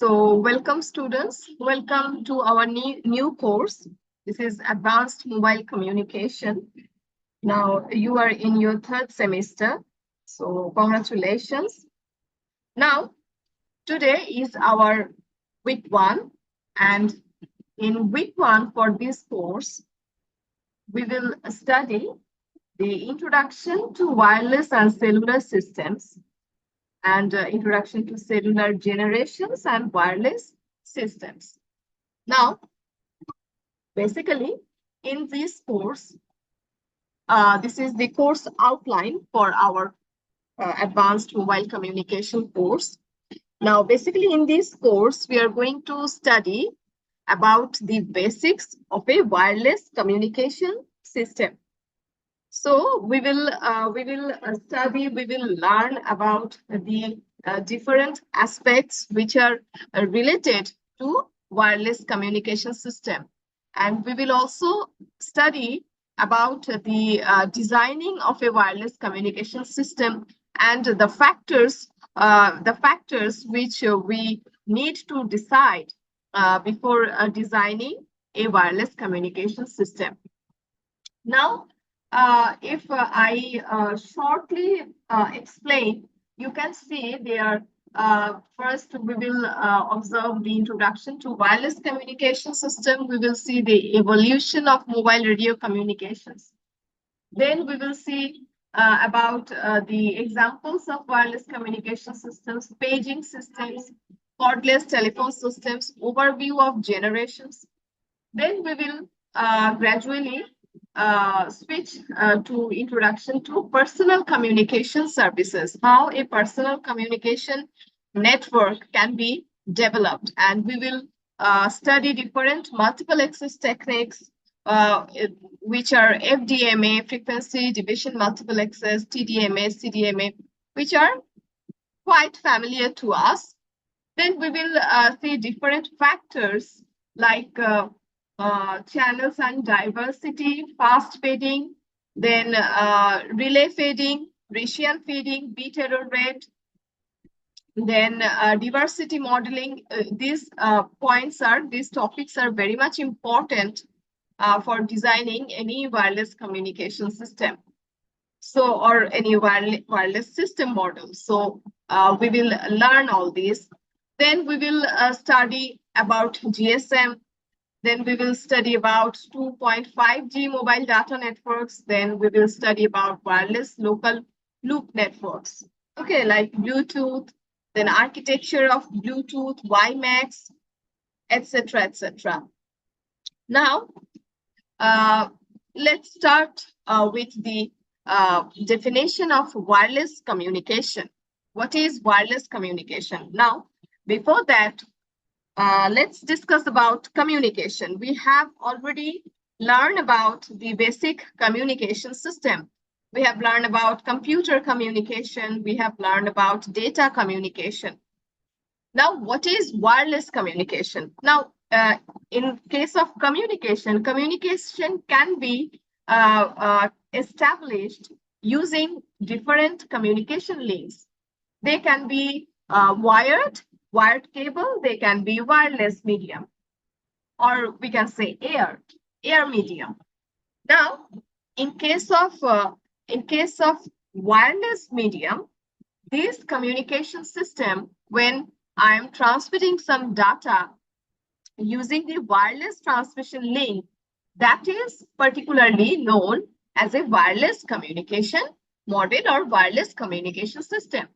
So welcome students, welcome to our new course. This is Advanced Mobile Communication. Now you are in your third semester, so congratulations. Now today is our week 1, and in week 1 for this course, we will study the introduction to wireless and cellular systems and introduction to cellular generations and wireless systems. Now, basically, in this course, this is the course outline for our advanced mobile communication course. Now, basically, in this course, we are going to study about the basics of a wireless communication system. So we will learn about the different aspects which are related to wireless communication system, and we will also study about the designing of a wireless communication system and the factors which we need to decide before designing a wireless communication system. Now, if I shortly explain, you can see there. First, we will observe the introduction to wireless communication system. We will see the evolution of mobile radio communications. Then we will see about the examples of wireless communication systems, paging systems, cordless telephone systems, overview of generations. Then we will gradually switch to introduction to personal communication services, how a personal communication network can be developed. And we will study different multiple access techniques, which are FDMA, frequency division multiple access, TDMA, CDMA, which are quite familiar to us. Then we will see different factors like channels and diversity, fast fading, then relay fading, Gaussian fading, bit error rate, then diversity modeling. These topics are very much important for designing any wireless communication system. So, or any wireless system model. So we will learn all these. Then we will study about GSM. Then we will study about 2.5G mobile data networks. Then we will study about wireless local loop networks. Okay, like Bluetooth, then architecture of Bluetooth, WiMAX, etc., etc. Now, let's start with the definition of wireless communication. What is wireless communication? Now, before that, let's discuss about communication. We have already learned about the basic communication system. We have learned about computer communication. We have learned about data communication. Now, what is wireless communication? Now, in case of communication, communication can be established using different communication links. They can be wired cable, they can be wireless medium, or we can say air medium. Now, in case of wireless medium, this communication system, when I am transmitting some data using the wireless transmission link, that is particularly known as a wireless communication model or wireless communication system.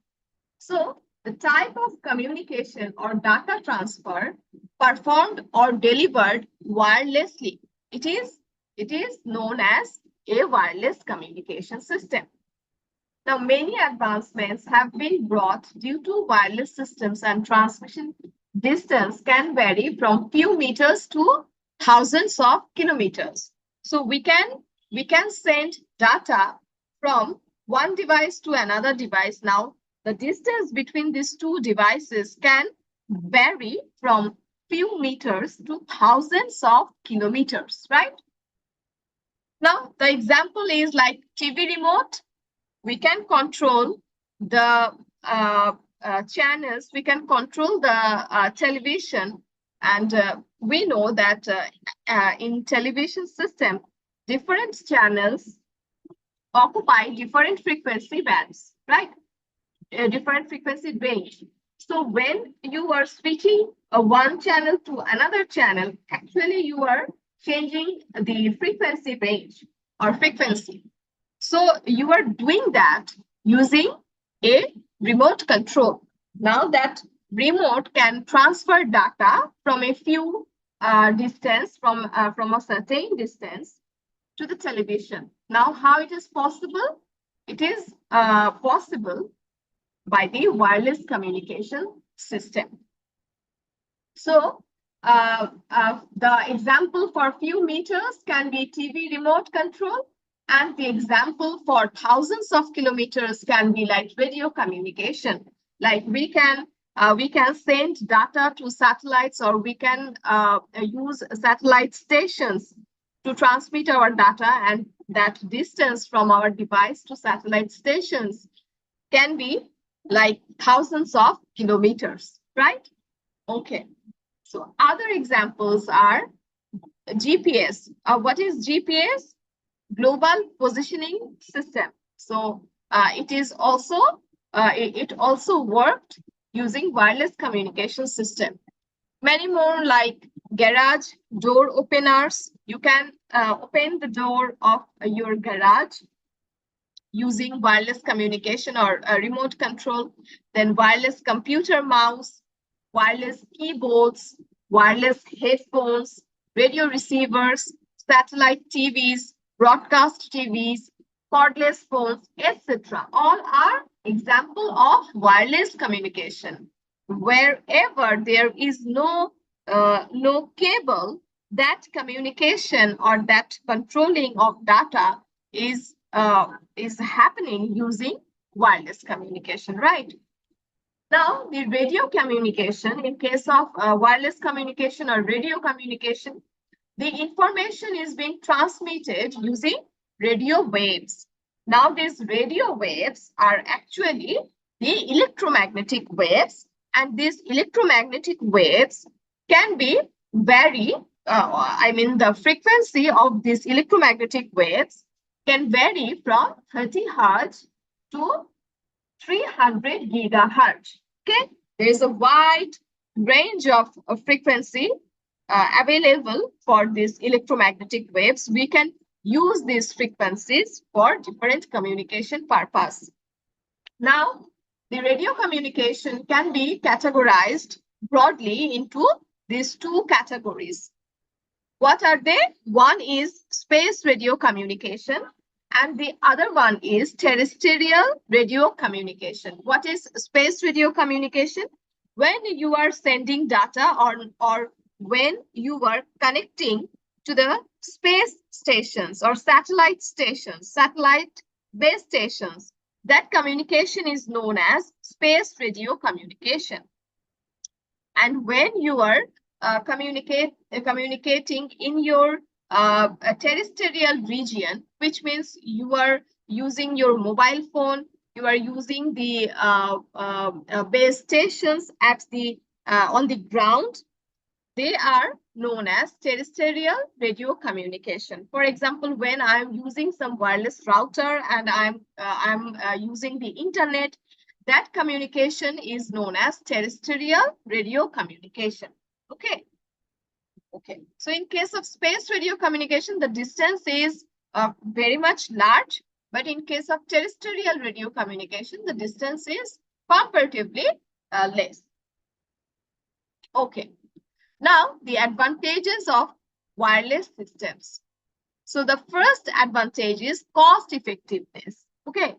So, the type of communication or data transfer performed or delivered wirelessly, it is known as a wireless communication system. Now, many advancements have been brought due to wireless systems, and transmission distance can vary from few meters to thousands of kilometers. So we can send data from one device to another device. Now, the distance between these two devices can vary from few meters to thousands of kilometers, right? Now, the example is like TV remote. We can control the channels, we can control the television. And we know that in television system, different channels occupy different frequency bands, right? Different frequency range. So when you are switching one channel to another channel, actually you are changing the frequency range or frequency. So you are doing that using a remote control. Now that remote can transfer data from a few distance, from a certain distance to the television. Now, how it is possible? It is possible by the wireless communication system. So the example for few meters can be TV remote control, and the example for thousands of kilometers can be like radio communication. Like we can send data to satellites, or we can use satellite stations to transmit our data, and that distance from our device to satellite stations can be like thousands of kilometers, right? Okay. So other examples are GPS. What is GPS? Global Positioning System. So it also worked using wireless communication system. Many more like garage door openers. You can open the door of your garage using wireless communication or remote control. Then wireless computer mouse, wireless keyboards, wireless headphones, radio receivers, satellite TVs, broadcast TVs, cordless phones, etc. All are example of wireless communication. Wherever there is no cable, that communication or that controlling of data is happening using wireless communication, right? Now, the radio communication, in case of wireless communication or radio communication, the information is being transmitted using radio waves. Now, these radio waves are actually the electromagnetic waves, and these electromagnetic waves can be vary. The frequency of these electromagnetic waves can vary from 30 hertz to 300 gigahertz. Okay, there is a wide range of frequency available for these electromagnetic waves. We can use these frequencies for different communication purpose. Now, the radio communication can be categorized broadly into these two categories. What are they? One is space radio communication, and the other one is terrestrial radio communication. What is space radio communication? When you are sending data or when you are connecting to the space stations or satellite stations, satellite base stations, that communication is known as space radio communication. And when you are communicating in your terrestrial region, which means you are using your mobile phone, you are using the base stations at the on the ground, they are known as terrestrial radio communication. For example, when I'm using some wireless router and I'm using the internet, that communication is known as terrestrial radio communication. Okay. Okay. So in case of space radio communication, the distance is very much large. But in case of terrestrial radio communication, the distance is comparatively less. Okay. Now, the advantages of wireless systems. So the first advantage is cost effectiveness. Okay.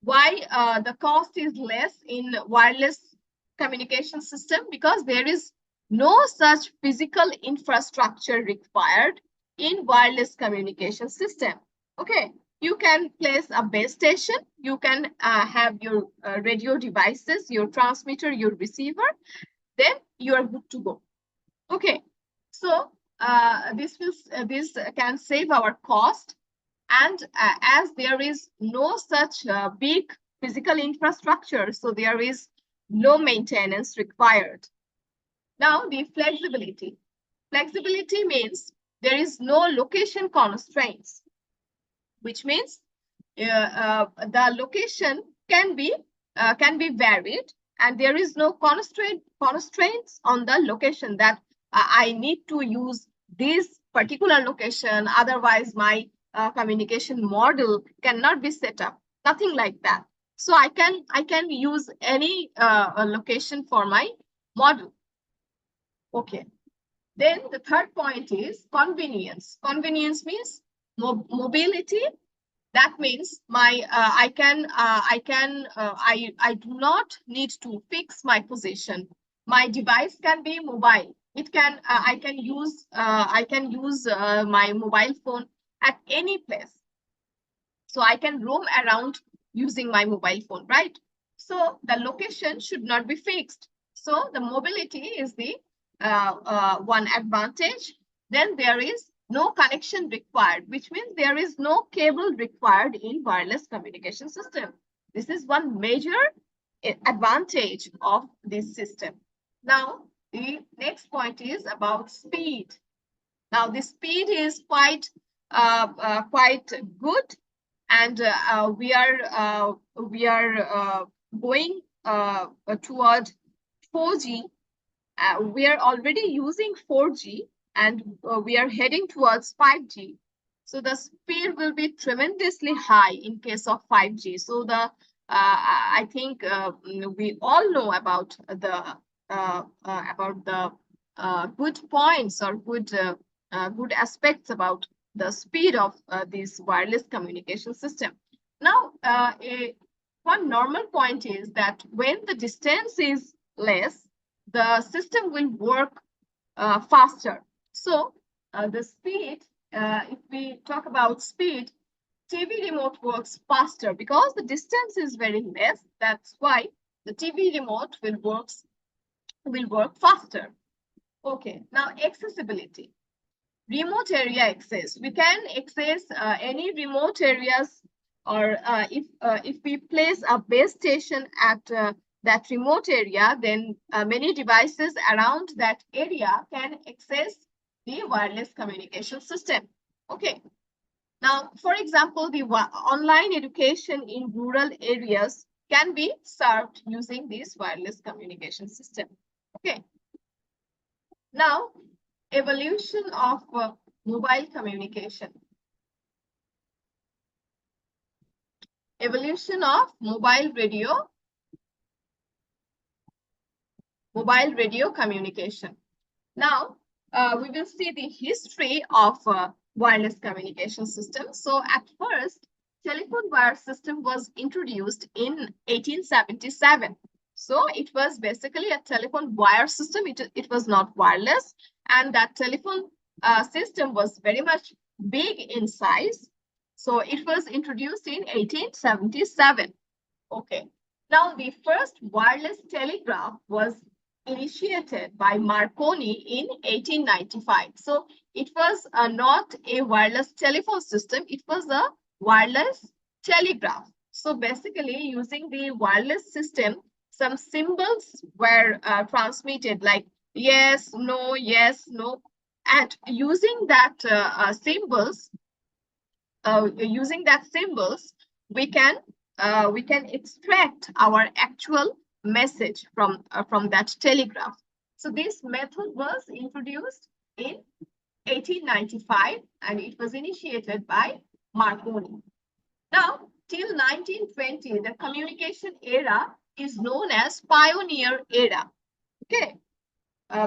Why the cost is less in wireless communication system? Because there is no such physical infrastructure required in wireless communication system. Okay. You can place a base station. You can have your radio devices, your transmitter, your receiver. Then you are good to go. Okay, so this can save our cost, and as there is no such big physical infrastructure, so there is low maintenance required. Now, the flexibility. Flexibility means there is no location constraints, which means the location can be varied, and there is no constraints on the location that I need to use this particular location, otherwise my communication model cannot be set up. Nothing like that. So I can use any location for my model. Okay. Then the third point is convenience. Convenience means mobility. That means I do not need to fix my position. My device can be mobile. It can I can use my mobile phone at any place. So I can roam around using my mobile phone, right? So the location should not be fixed. So the mobility is the one advantage. Then there is no connection required, which means there is no cable required in wireless communication system. This is one major advantage of this system. Now, the next point is about speed. Now, the speed is quite good, and we are going toward 4G. We are already using 4G, and we are heading towards 5G. So the speed will be tremendously high in case of 5G. So I think we all know about the good points or good aspects about the speed of this wireless communication system. Now, one normal point is that when the distance is less, the system will work faster. So the speed, if we talk about speed, TV remote works faster because the distance is very less. That's why the TV remote will work faster. Okay, now accessibility. Remote area access. We can access any remote areas, or if we place a base station at that remote area, then many devices around that area can access the wireless communication system. Okay. Now, for example, the online education in rural areas can be served using this wireless communication system. Okay. Now, evolution of mobile communication. Evolution of mobile radio communication. Now, we will see the history of wireless communication system. So at first, telephone wire system was introduced in 1877. So it was basically a telephone wire system. It was not wireless, and that telephone system was very much big in size. So it was introduced in 1877. Okay. Now, the first wireless telegraph was initiated by Marconi in 1895. So it was not a wireless telephone system. It was a wireless telegraph. So basically, using the wireless system, some symbols were transmitted like yes, no, and using that symbols, we can extract our actual message from that telegraph. So this method was introduced in 1895, and it was initiated by Marconi. Now, till 1920, the communication era is known as pioneer era. Okay.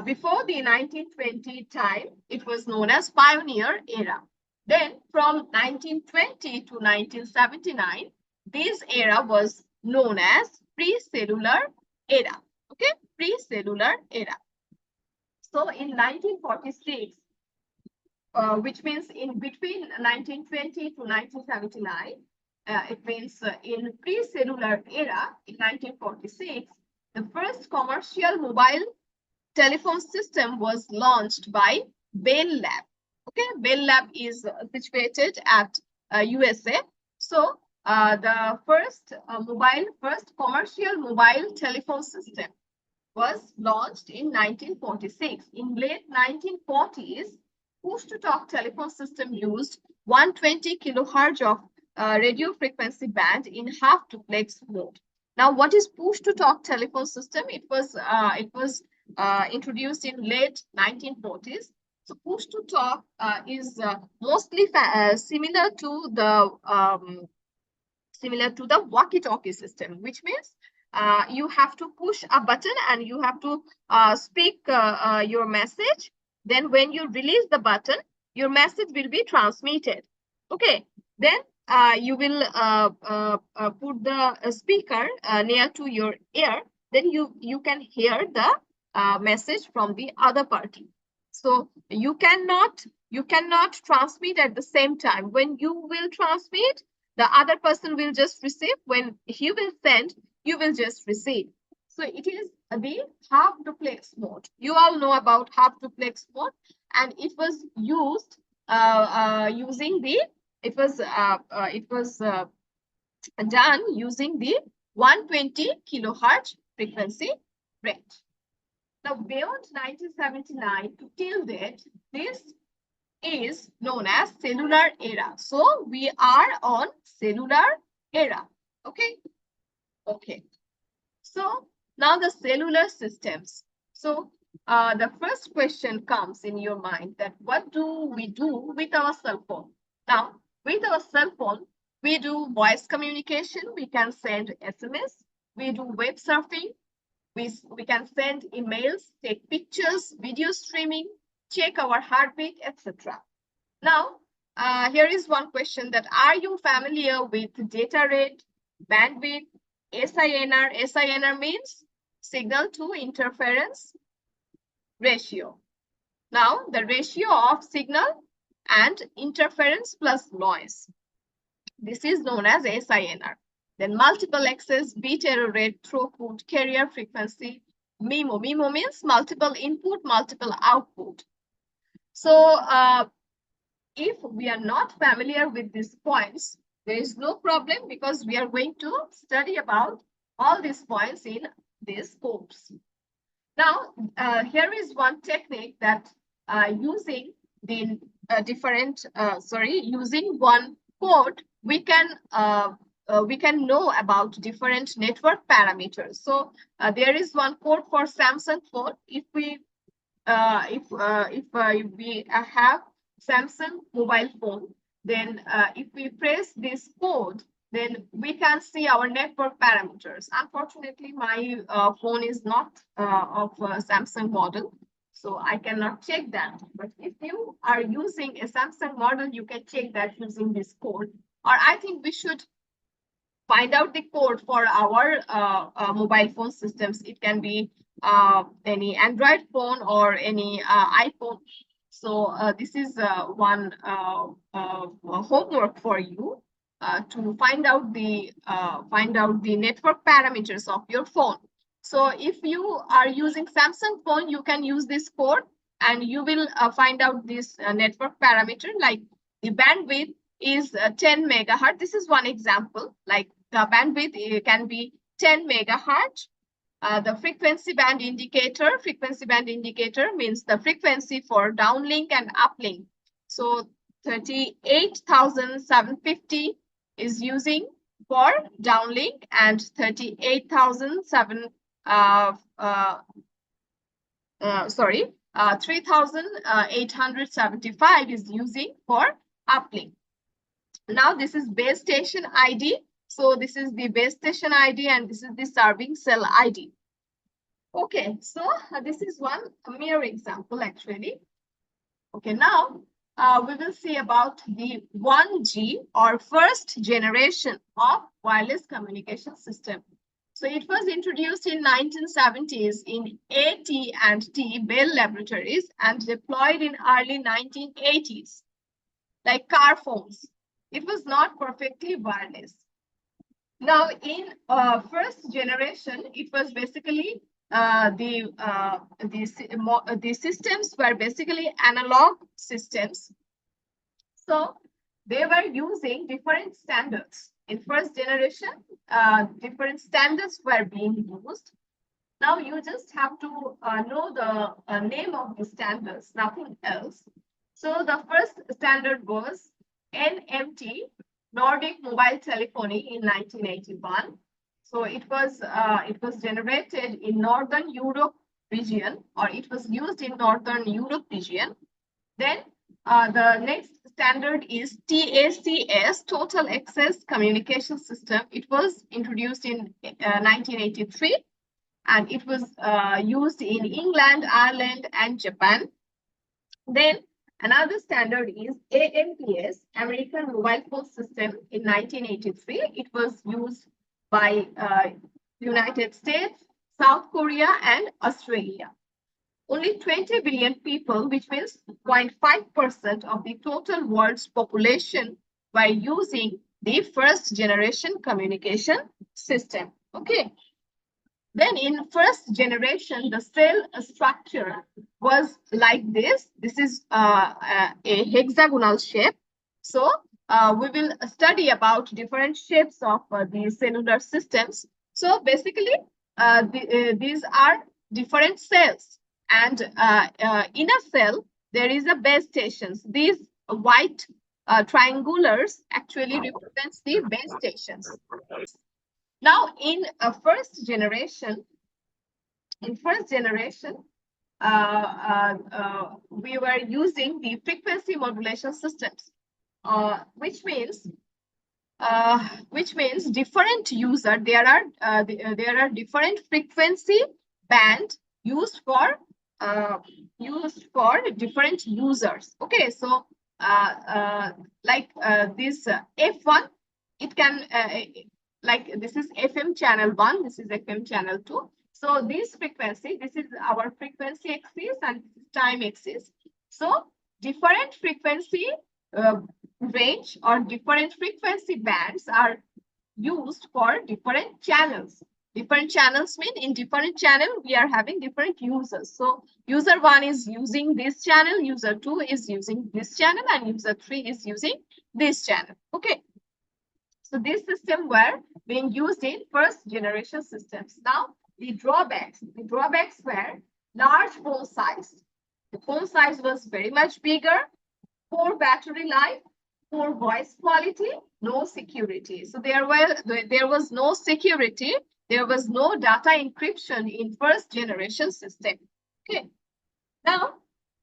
Before the 1920 time, it was known as pioneer era. Then from 1920 to 1979, this era was known as pre-cellular era. Okay, pre-cellular era. So in 1946, which means in between 1920 to 1979, it means in pre-cellular era in 1946, the first commercial mobile telephone system was launched by Bell Lab. Okay, Bell Lab is situated at USA. So the first commercial mobile telephone system was launched in 1946. In late 1940s, push-to-talk telephone system used 120 kilohertz of radio frequency band in half-duplex mode. Now, what is push-to-talk telephone system? It was introduced in late 1940s. So, push-to-talk is mostly similar to the walkie-talkie system, which means you have to push a button and you have to speak your message. Then when you release the button, your message will be transmitted. Okay. Then you will put the speaker near to your ear. Then you can hear the message from the other party. So you cannot transmit at the same time. When you will transmit, the other person will just receive. When he will send, you will just receive. So it is the half duplex mode. You all know about half duplex mode, and it was used done using the 120 kilohertz frequency range. Now, beyond 1979 till date, this is known as cellular era. So we are on cellular era. Okay. Okay. So now the cellular systems. So the first question comes in your mind that what do we do with our cell phone? Now, with our cell phone, we do voice communication. We can send SMS. We do web surfing. We can send emails, take pictures, video streaming, check our heartbeat, etc. Now, here is one question that are you familiar with data rate, bandwidth, SINR? SINR means signal to interference ratio. Now, the ratio of signal and interference plus noise. This is known as SINR. Then multiple access, bit error rate, throughput, carrier frequency, MIMO. MIMO means multiple input, multiple output. So if we are not familiar with these points, there is no problem because we are going to study about all these points in this course. Now, here is one technique that using the using one code, we can know about different network parameters. So there is one code for Samsung phone. If we have Samsung mobile phone, then if we press this code, then we can see our network parameters. Unfortunately, my phone is not of Samsung model, so I cannot check that. But if you are using a Samsung model, you can check that using this code. Or I think we should find out the code for our mobile phone systems. It can be any Android phone or any iPhone. So this is one homework for you to find out the network parameters of your phone. So if you are using Samsung phone, you can use this code and you will find out this network parameter, like the bandwidth is 10 megahertz. This is one example, like the bandwidth can be 10 megahertz. The frequency band indicator means the frequency for downlink and uplink. So 38,750 is using for downlink and 3,875 is using for uplink. Now this is base station ID. So this is the base station ID and this is the serving cell ID. Okay, so this is one mere example actually. Okay, now we will see about the 1G or first generation of wireless communication system. So it was introduced in 1970s in AT&T Bell Laboratories and deployed in early 1980s, like car phones. It was not perfectly wireless. Now, in first generation, it was basically the systems were basically analog systems. So they were using different standards. In first generation, different standards were being used. Now you just have to know the name of the standards, nothing else. So the first standard was NMT, Nordic Mobile Telephony, in 1981. So it was generated in Northern Europe region, or it was used in Northern Europe region. Then the next standard is TACS, Total Access Communication System. It was introduced in 1983, and it was used in England, Ireland, and Japan. Then another standard is AMPS, American Mobile Phone System, in 1983. It was used by United States, South Korea, and Australia. Only 20 billion people, which means 0.5% of the total world's population, were using the first generation communication system. Okay. Then in first generation, the cell structure was like this. This is a hexagonal shape. So we will study about different shapes of the cellular systems. So basically, these are different cells. And in a cell, there is a base stations. These white triangulars actually represents the base stations. Now, in first generation, we were using the frequency modulation systems, which means different user. There are different frequency band used for different users. Okay, so like this F1, it can like this is FM channel 1, this is FM channel 2. So this frequency, this is our frequency axis and time axis. So different frequency range or different frequency bands are used for different channels. Different channels mean in different channel, we are having different users. So user 1 is using this channel, user 2 is using this channel, and user 3 is using this channel. Okay. So this system were being used in first generation systems. Now, the drawbacks were large phone size. The phone size was very much bigger, poor battery life, poor voice quality, no security. So there was no security, there was no data encryption in first generation system. Okay. Now,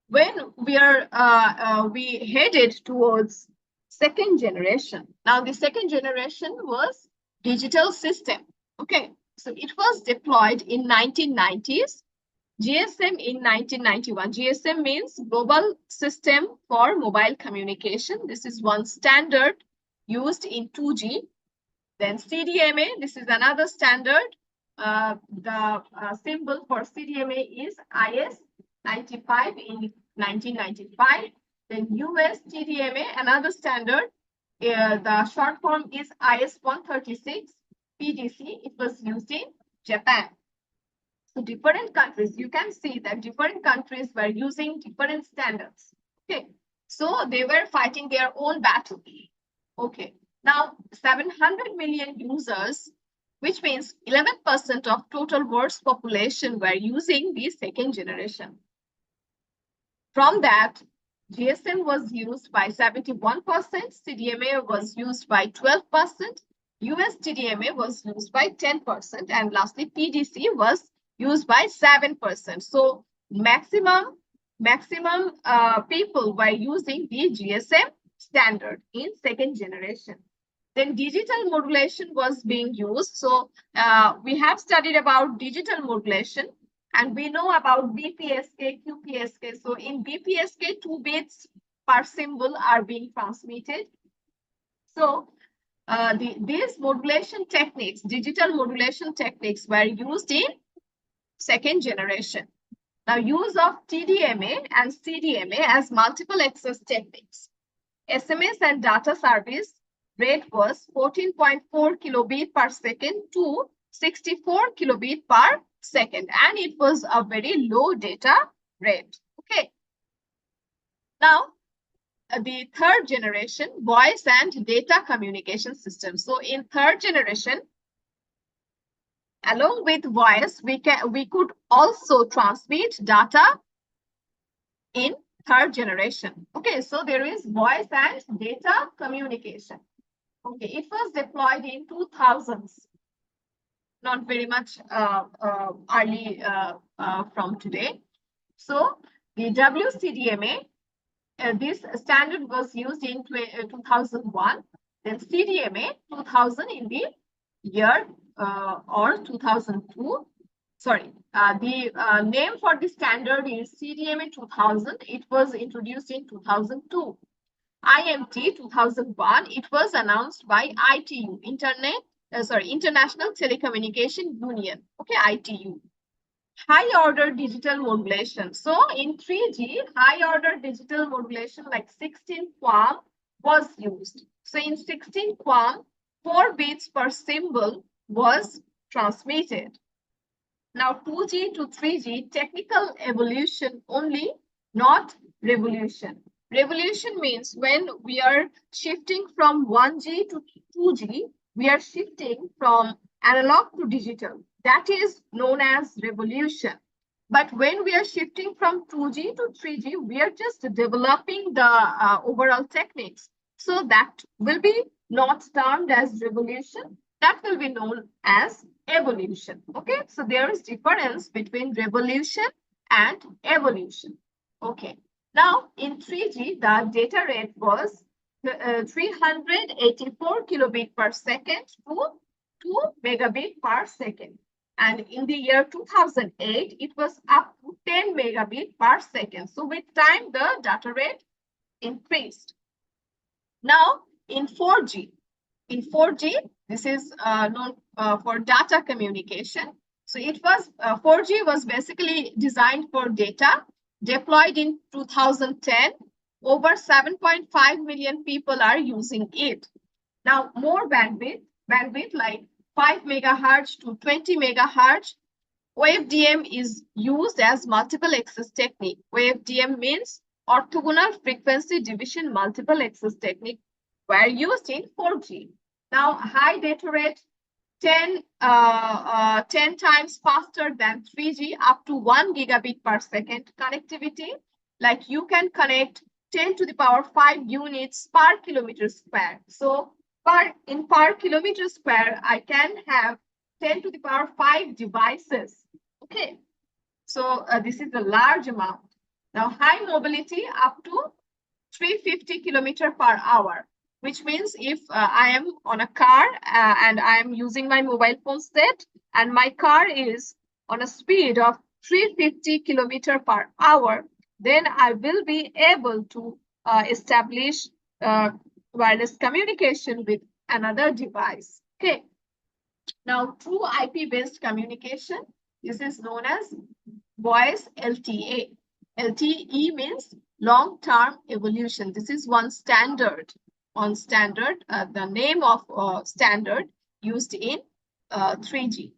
when we headed towards second generation. Now, the second generation was digital system. Okay, so it was deployed in 1990s. GSM in 1991. GSM means Global System for Mobile Communication. This is one standard used in 2G. Then CDMA, this is another standard. The symbol for CDMA is IS-95 in 1995. Then US TDMA, another standard. The short form is IS-136 PDC. It was used in Japan. So different countries, you can see that different countries were using different standards. Okay, so they were fighting their own battle. Okay, now 700 million users, which means 11% of total world's population were using the second generation. From that, GSM was used by 71%, CDMA was used by 12%, US TDMA was used by 10%, and lastly, PDC was used by 7%. So maximum people were using the GSM standard in second generation. Then digital modulation was being used. So we have studied about digital modulation, and we know about BPSK, QPSK. So in BPSK, 2 bits per symbol are being transmitted. So these modulation techniques, digital modulation techniques, were used in second generation. Now, use of TDMA and CDMA as multiple access techniques. SMS and data service rate was 14.4 kilobit per second to 64 kilobit per second, and it was a very low data rate. Okay. Now, the third generation voice and data communication system. So in third generation, along with voice, we could also transmit data in third generation. Okay, so there is voice and data communication. Okay, it was deployed in 2000s, not very much early from today. So the WCDMA, this standard was used in 2001, then CDMA 2000 in the year or 2002. Sorry, the name for the standard is CDMA 2000. It was introduced in 2002. IMT 2001, it was announced by ITU, International Telecommunication Union, okay, ITU. High order digital modulation. So in 3G, high order digital modulation like 16 QAM was used. So in 16 QAM, 4 bits per symbol was transmitted. Now 2G to 3G, technical evolution only, not revolution. Revolution means when we are shifting from 1G to 2G, we are shifting from analog to digital. That is known as revolution. But when we are shifting from 2G to 3G, we are just developing the overall techniques. So that will be not termed as revolution. That will be known as evolution. Okay, so there is difference between revolution and evolution. Okay, now in 3G, the data rate was 384 kilobit per second to 2 megabit per second. And in the year 2008, it was up to 10 megabit per second. So with time, the data rate increased. Now in 4G, this is known for data communication. So it was 4G was basically designed for data, deployed in 2010. Over 7.5 million people are using it. Now more bandwidth like 5 megahertz to 20 megahertz. OFDM is used as multiple access technique. OFDM means orthogonal frequency division multiple access technique were used in 4G. Now, high data rate, 10 times faster than 3G, up to 1 gigabit per second connectivity. Like you can connect 10 to the power 5 units per kilometer square. So per kilometer square, I can have 10 to the power 5 devices. Okay, so this is a large amount. Now, high mobility up to 350 kilometer per hour, which means if I am on a car and I am using my mobile phone set and my car is on a speed of 350 kilometer per hour, then I will be able to establish wireless communication with another device. Okay. Now, true IP-based communication, this is known as voice LTA. LTE means long-term evolution. This is one standard. The name of standard used in 3G.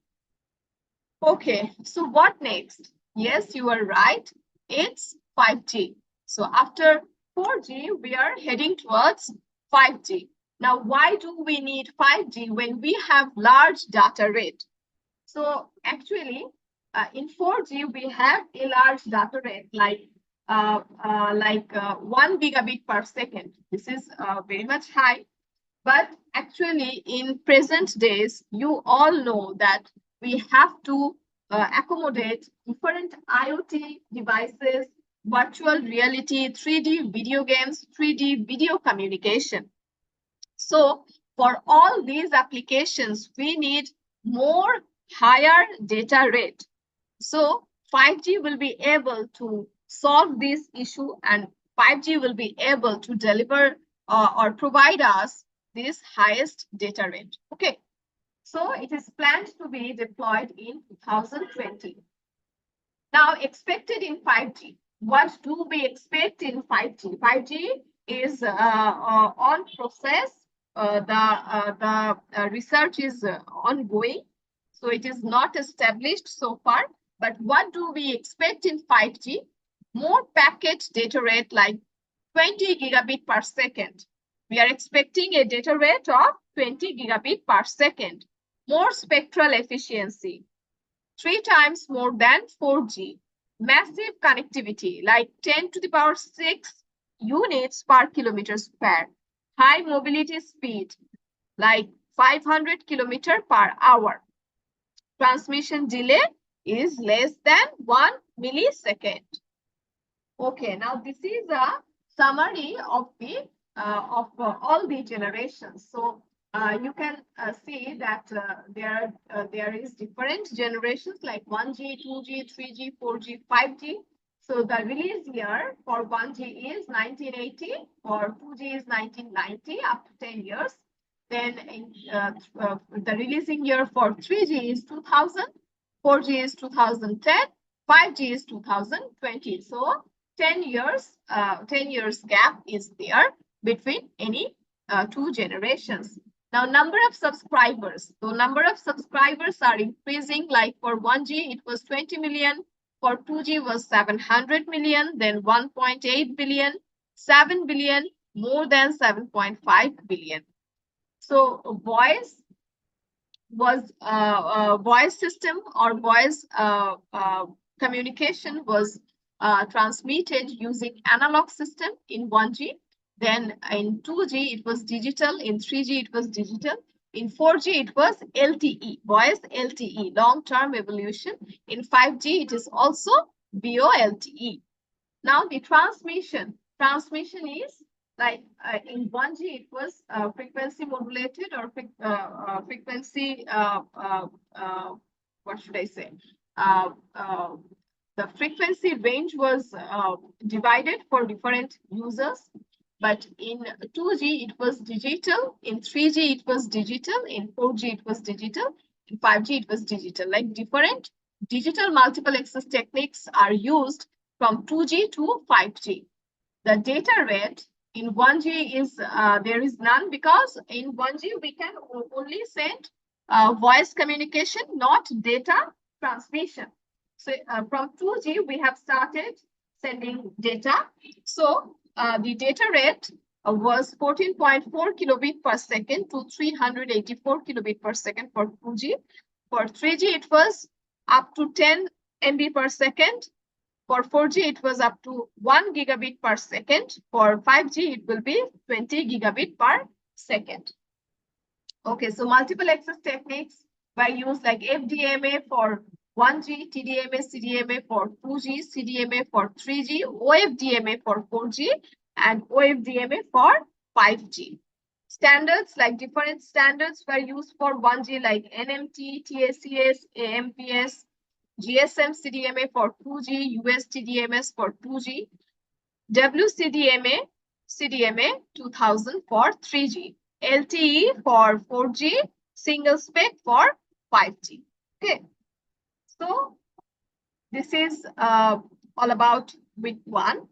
Okay, so what next? Yes, you are right. It's 5G. So after 4G, we are heading towards 5G. Now, why do we need 5G when we have large data rate? So actually, in 4G, we have a large data rate like 1 gigabit per second. This is very much high. But actually, in present days, you all know that we have to accommodate different IoT devices, virtual reality, 3D video games, 3D video communication. So for all these applications, we need more higher data rate. So 5G will be able to solve this issue, and 5G will be able to deliver or provide us this highest data rate. Okay, so it is planned to be deployed in 2020. Now, expected in 5G. What do we expect in 5G? 5G is on process. The research is ongoing, so it is not established so far. But what do we expect in 5G? More packet data rate like 20 gigabit per second. We are expecting a data rate of 20 gigabit per second. More spectral efficiency, 3 times more than 4G. Massive connectivity, like 10 to the power 6 units per kilometer square. High mobility speed, like 500 kilometer per hour. Transmission delay is less than 1 millisecond. Okay, now this is a summary of the all the generations. So you can see that there is different generations like 1G, 2G, 3G, 4G, 5G. So the release year for 1G is 1980, or 2G is 1990, up to 10 years. Then the releasing year for 3G is 2000, 4G is 2010, 5G is 2020. So 10 years gap is there between any two generations. Now, number of subscribers. So number of subscribers are increasing. Like for 1G, it was 20 million. For 2G was 700 million, then 1.8 billion, 7 billion, more than 7.5 billion. So voice system or voice communication was transmitted using analog system in 1G. Then in 2G, it was digital. In 3G, it was digital. In 4G, it was LTE, voice LTE, long-term evolution. In 5G, it is also VoLTE. Now the transmission is like in 1G, it was frequency modulated or frequency, what should I say? The frequency range was divided for different users. But in 2G, it was digital. In 3G, it was digital. In 4G, it was digital. In 5G, it was digital. Like different digital multiple access techniques are used from 2G to 5G. The data rate in 1G is, there is none, because in 1G, we can only send voice communication, not data transmission. So from 2G, we have started sending data. So the data rate was 14.4 kilobit per second to 384 kilobit per second for 2G. For 3G, it was up to 10 MB per second. For 4G, it was up to 1 gigabit per second. For 5G, it will be 20 gigabit per second. Okay, so multiple access techniques were used, like FDMA for 1G, TDMA, CDMA for 2G, CDMA for 3G, OFDMA for 4G, and OFDMA for 5G. Standards, like different standards were used for 1G, like NMT, TACS, AMPS, GSM CDMA for 2G, USTDMS for 2G, WCDMA, CDMA 2000 for 3G, LTE for 4G, single spec for 5G. Okay. So this is all about week 1.